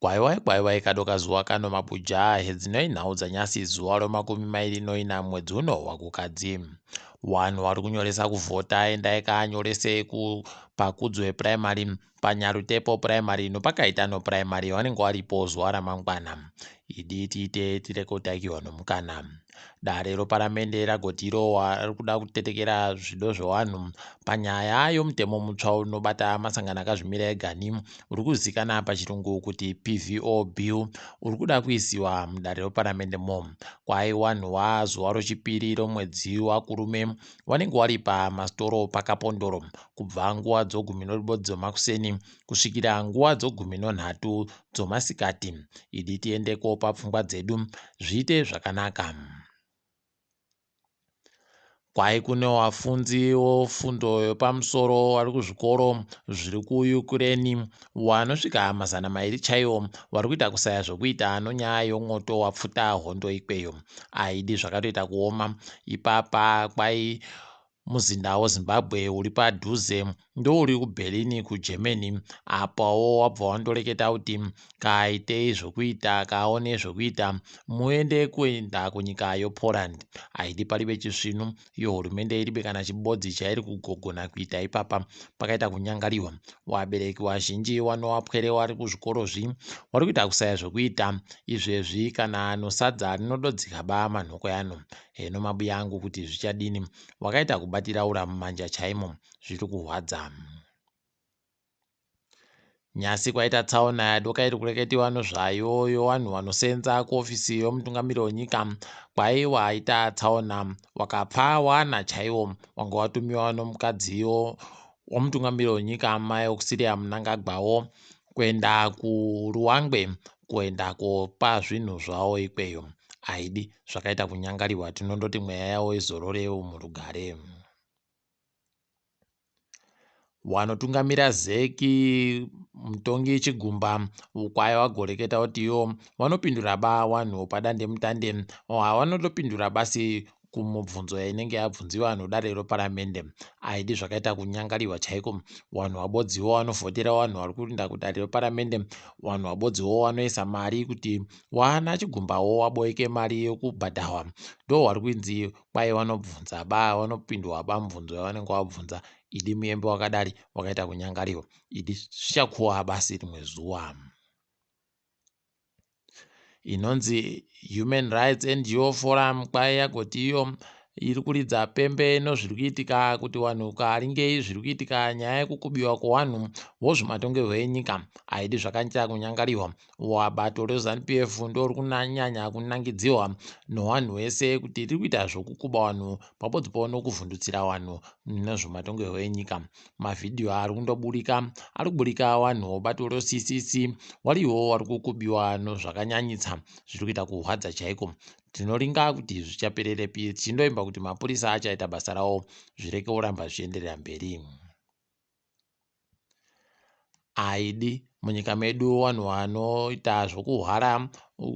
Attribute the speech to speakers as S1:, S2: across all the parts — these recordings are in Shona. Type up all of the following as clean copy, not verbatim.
S1: Gwaiwai kadoka zuwa kano mabuja Hedzinoyi nhau dzanyasi zuwa ro24 mwedzi uno waKukadzi. Wanhu vari kunyoresa kuvhota endai kaanyorese pakudzwe primary panyarutepo primary nopakaita no primary vanenge varipo zuwa ramangwana. Idi tiite tirekotaiwa nomukana. Dare roparamende ragotiro ari kuda kutetekera zvido zvevanhu panyaya yomutemo mutsva unobata masangano akazvimira egani uri kuzivikanwa pachirungu kuti PVO bill uri kuda kuisiwa mudare roparamende mo. Kwaiwanhuwa zuwa rochipiri romwedzi wakurume vanenge vari pamasitoro pakapondoro kubva nguva dzogumi noribodzi dzomakuseni kusvikira nguva dzogumi nonhatu dzomasikati. Idi tiendeko papfungwa dzedu zviite zvakanaka. Kwai kune vafunzi vofundo yepamusoro vari kuzvikoro zviri kuUkraine vanosvika 200 chaivo vari kuita kusaya zvokuita nonyaya yomwoto wapfuta hondo ikweyo. Aidi zvakatoita kuoma ipapa. Kwai muzinda weZimbabwe uri padhuze ndouri kuBerlin kuGermany. Apawo wabva wandoreketa kuti kaitei zvokuita kaone zvokuita muende kuenda kunyika yoPoland. Aidi paribe chisvinu iyo hurumende iribe kana chibodzi chairi kugogona kuita ipapa pakaita kunyangariwa. Vabereki vazhinji Wapwere vari kuzvikorozvi vari kuita kusaya zvokuita izvezvi kana nosadza rinododzika ba manhoko yano. Heno mabuya angu kuti zvichadini wakaita kubatira ura mumanja chaimo zviri kurwadza. Nyasi kwaita tsaona yadoka iri kureketiwa nozvayo yowanhu vanosenza kuofisi yomutungamiriri wenyika. Kwaiwa aita tsaona wakapfa wana chaiwo wanga watumiwa nomukadziyo womutungamiriri wenyika mai Auxilia Mnangagwawo kuenda kuRuwangwe kuenda kopa zvinhu zvavo ikweyo. Aidi zvakaita kunyangariwa. Tinondoti mweya yavo izorore murugare. Wanotungamira ZEC mutongi Chigumba kwai wagoreketa kuti iyo vanopindura ba wanhu padande mutande havanotopindura basi kumubvunzo inenge yabvunziwa nodare roparamende. Aidi zvakaita kunyangariwa chaiko. Wanhu wabodziwo vanovhotera wanhu vari kuenda kudare roparamende. Wanhu wabodziwo vanoisa mari kuti wana Chigumbawo waboeke mari yokubhadharwa ndo vari kunzi kwai vanobvunza ba vanopindwa ba mubvunzo yavanenge wabvunza. Idi muembe wakadari wakaita kunyangariwa. Idi zvichakuwa basi rimwe zuwa. Inonzi Human Rights NGO Forum kwai yagoti iyo iri kuridza pembe nozviri kuitika kuti wanhu karingei zviri kuitika nyaya yekukubiwa kwewanhu wozvimatongerwo enyika. Aidi zvakaita kunyangariwa. Wabato reZANU-PF ndori kunyanya kunangidziwa nowanhu wese kuti riri kuita zvokukuba wanhu pamwepo nokuvhundutsira wanhu nezvematongerwo enyika. Mavhidhiyo ari kundoburika ari kuburika wanhu wobato reCCC wariwo vari kukubiwa nozvakanyanyisa zviri kuita kurwadza chaiko. Tinoringa kuti zvichapererepi tichindoimba kuti mapurisa achaita basa rawo zvireke kuramba zvichienderera mberi. Aidi munyika medu wanhu vanoita zvokuhwara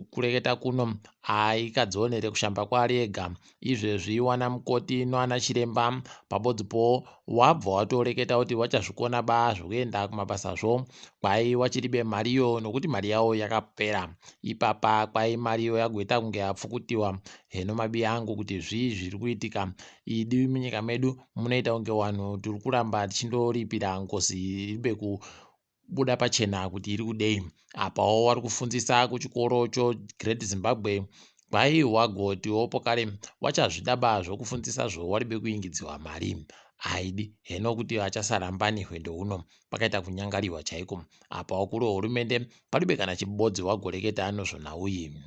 S1: kureketa kuno aikadzionere kushamba kwaari ega. Izvezvi wana mukoti nowana chiremba pabodzipo wabva watoreketa kuti vachazvikona ba zvokuenda kumabasa zvo. Kwai wachiribe mariyo nokuti mari yavo yakapera. Ipapa kwai mariyo yagoita kunge yapfukutiwa. Heno mabiya angu kuti zviri kuitika. Idi munyika medu munoita kunge wanhu tiri kuramba tichindoripira ngozi iribe kubuda pachena kuti iri kudei. Apawo vari kufundzisa kuchikoro choGreat Zimbabwe kwai wagotiwo pokare wachazvidaba zvokufundzisa zvo waribe kuingidziwa mari. Aidi heno kuti achasarambani hwendo huno pakaita kunyangariwa chaiko. Apawo kuri hurumende paribe kana chibodzi wagoreketa nozvonauyi.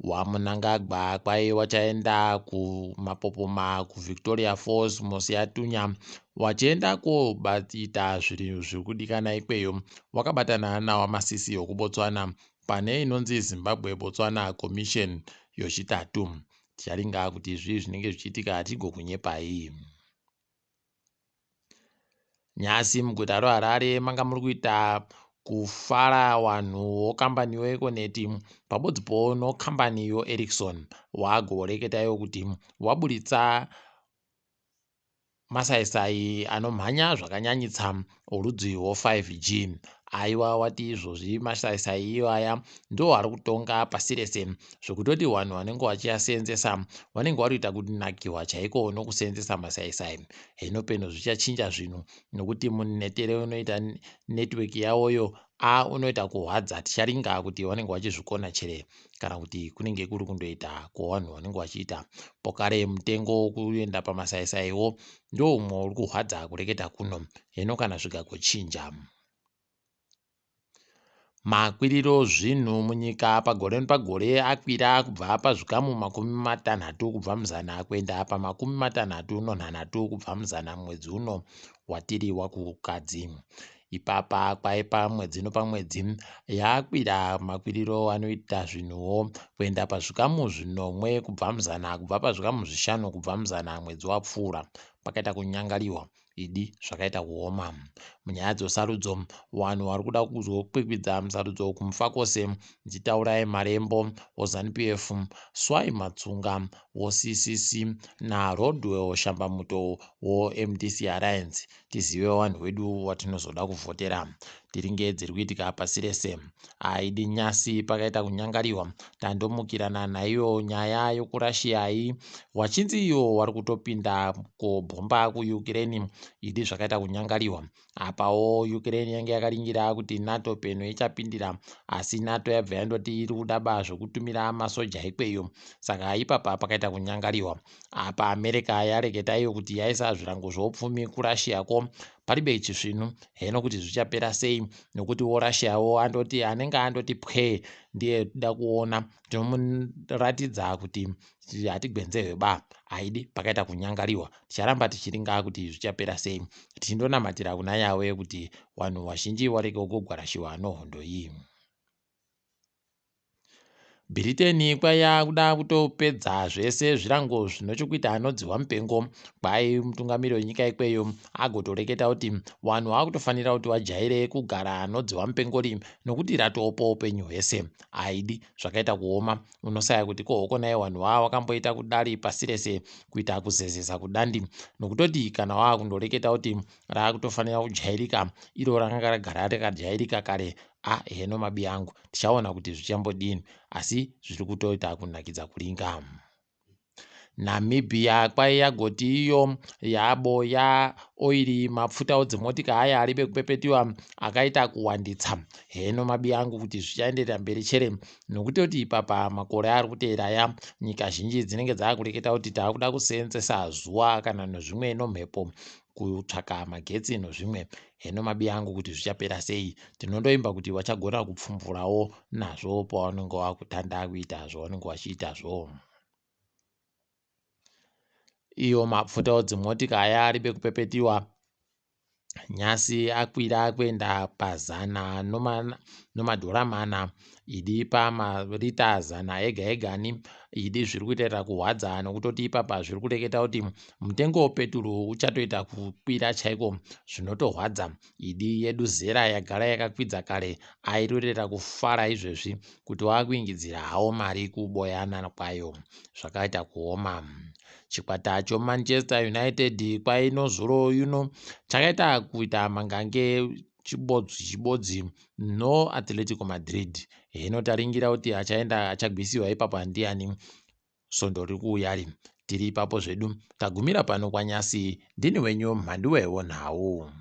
S1: Wamunangagwa kwai wachaenda kumapopoma kuVictoria Falls Mosiyatunya wachienda kobatita zvinhu zviri kudikana ikweyo. Wakabatana nawamasisi wokuBotswana pane inonzi Zimbabwe Botswana Commission yochitatu. Ticharinga kuti izvi zvinenge zvichiitika tigokunyepai. Nyasi muguta roHarare manga muri kuita kufara wanhu wokambani yeEconeti pabodzipo nokambani yoEricsson wagoreketayo kuti waburitsa masaisai anomhanya zvakanyanyitsa orudzi rwo5G. Aiwa wati izvozvi masaisai iwaya ndo ari kutonga pasi rese zvokutoti vanhu vanenge vachiaseenzesa vanenge vari kuita kunakirwa chaiko nokuseenzesa masaisai. Hino peno zvichachinja zvinhu nokuti munetere unoita netiweki yawoyo unoita kuhwadza. Ticharinga kuti vanenge vachizvikona chere kana kuti kunenge kuri kundoita kwavanhu vanenge vachiita. Pokare mutengo kuenda pamasaisaiwo ndo umwe uri kuhwadza kureketa kuno. Hino kana zvikagochinja makwiriro zvinhu munyika pagore nepagore akwira kubva pazvikamu 60 kubva muzana kuenda pa60.6 kubva muzana mwedzi uno watiri waKukadzi. Ipapa kwaipa mwedzi nopamwedzi yakwira makwiriro anoita zvinhuwo kuenda pazvikamu 5 kubva muzana kubva pazvikamu 5 kubva muzana mwedzi wapfuura. Pakaita kunyangariwa idi zvakaita kuoma. Munyaya dzosarudzo vanhu vari kuda kuzokwikwidza musarudzo kumufa kwose ndichitaurai Marembo woZANU-PF, Swai Matsunga woCCC naRodwell Shambamuto woMDC Alliance. Tizive vanhu vedu watinozoda kuvhotera. Tiringe dziri kuitika pasi rese. Aidi nyasi pakaita kunyangariwa. Tandomukirana nayo nyaya yokurashiyai wachinzi iyo wari kutopinda kubhomba kuUkraine. Idi zvakaita kunyangariwa. Apawo Ukraine yange yakaringira kuti NATO peno ichapindira, asi NATO yabva yandoti iri kudaba zvokutumira masoja ikweyo. Saka ipapa pakaita kunyangariwa. Apa America yareketa iyo kuti yaisa zvirango zvoupfumi kuRussiako paribe chizvinu. Heno kuti zvichapera sei nokuti woRussiawo andoti anenge andoti pwe ndiye kuda kuona tinomuratidza kuti hatigwenzewe ba. Aidi pakaita kunyangariwa. Ticharamba tichiringa kuti zvichapera sei. Tindonamatira kuna yawe kuti vanhu vazhinji vareke kugwarashiwa nohondo iyi. Bulletin kwaya kuda kutopedza zvese zvirango zvinochokuita anodziwa mupengo. Kwai mutungamiri wenyika ikweyo agotoreketa kuti vanhu vakutofanira kuti vajaire kugara anodziwa mupengo nokuti ratopo upenyu hwese. Aidi zvakaita kuoma. Unosaya kuti kohokona vanhu vava vakamboita kudari pasi rese kuita kuzezesa kudandi nokutoti kana wava kundoreketa kuti rakutofanira kujairika iro rakanga ragara rakajairika kare. Heno mabi angu tichaona kuti zvichambodini, asi zviri kutoita kunakidza kuringa. Namibia kwai yagoti iyo yaboya oiri mapfuta dzimotika aya aribe kupepetiwa akaita kuwanditsa. Heno mabi angu kuti zvichaenderera mberi chere nokuti ipapa makore ari kuteera aya nyika zhinji dzinenge dzakureketa kuti takuda kuseenzesa zuva kana nezvimwe nomhepo kutsvaka magetsi nozvimwe. Heno mabi angu kuti zvichapera sei. Tinondoimba kuti vachagona kupfumvurawo nazvo pavanenge vakutanda kuita zvavanenge vachiitazvo. Iyo mapfuta dzimotika aya aribe kupepetiwa nyasi akwira kuenda pazana nomadhora 4 idi pamarita 100 ega egani. Idi zviri kuitira kuhwadza nokutoti ipapa zviri kureketa kuti mutengo wepeturu uchatoita kukwira chaiko zvinotohwadza. Idi yedu zera yagara yakakwidza kare airorera kufara izvezvi kuti wakuingidzira hawo mari kuboyana kwayo. Zvakaita kuoma. Chikwata choManchester United kwainozuro yuno chakaita kuita mangange chibodzi no Atletico Madrid. Heno taringira kuti achagwisiwa ipapa ndiani. Sondo riri kuuyari. Tiri ipapo zvedu tagumira pano kwanyasi. Ndini wenyu Mhanduwe WeNhau.